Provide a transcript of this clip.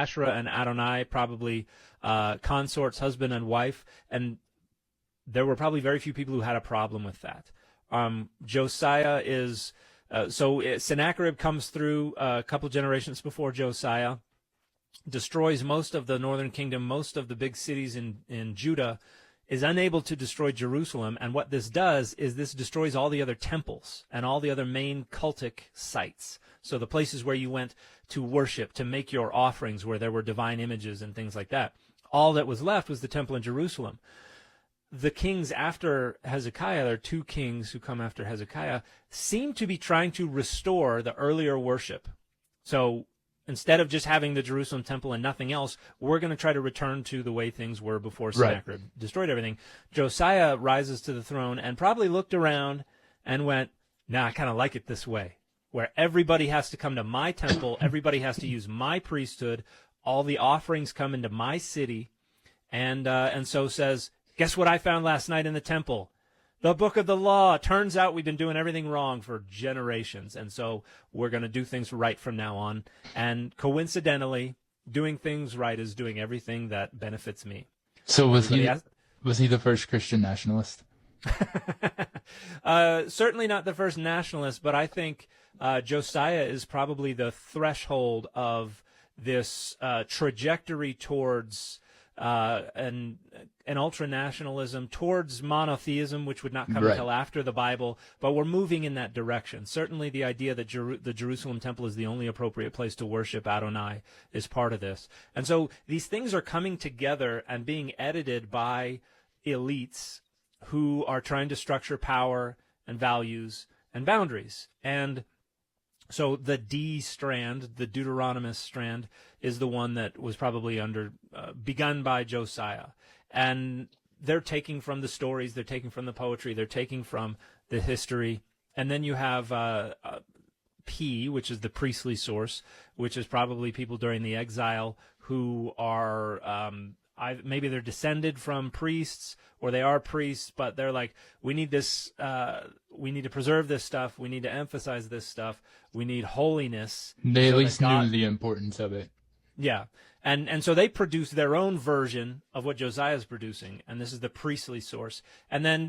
Asherah and Adonai, probably consorts, husband and wife, and there were probably very few people who had a problem with that. Josiah is Sennacherib comes through a couple generations before Josiah, destroys most of the northern kingdom, most of the big cities in Judah, is unable to destroy Jerusalem, and what this does is this destroys all the other temples and all the other main cultic sites. So the places where you went to worship, to make your offerings, where there were divine images and things like that. All that was left was the temple in Jerusalem. The kings after Hezekiah, there are two kings who come after Hezekiah, seem to be trying to restore the earlier worship. So instead of just having the Jerusalem temple and nothing else, we're going to try to return to the way things were before Sennacherib destroyed everything. Josiah rises to the throne and probably looked around and went, nah, I kind of like it this way, where everybody has to come to my temple, everybody has to use my priesthood, all the offerings come into my city, and so says, guess what I found last night in the temple? The book of the law. Turns out we've been doing everything wrong for generations, and so we're going to do things right from now on. And coincidentally, doing things right is doing everything that benefits me. So was he the first Christian nationalist? Certainly not the first nationalist, but I think Josiah is probably the threshold of this trajectory towards an ultra-nationalism, towards monotheism, which would not come until after the Bible, but we're moving in that direction. Certainly the idea that the Jerusalem temple is the only appropriate place to worship Adonai is part of this. And so these things are coming together and being edited by elites who are trying to structure power and values and boundaries. And so the D strand, the Deuteronomist strand, is the one that was probably begun by Josiah. And they're taking from the stories, they're taking from the poetry, they're taking from the history. And then you have P, which is the priestly source, which is probably people during the exile who are maybe they're descended from priests, or they are priests, but they're like, we need this, we need to preserve this stuff, we need to emphasize this stuff, we need holiness. They at least knew the importance of it. Yeah, and so they produce their own version of what Josiah is producing, and this is the priestly source. And then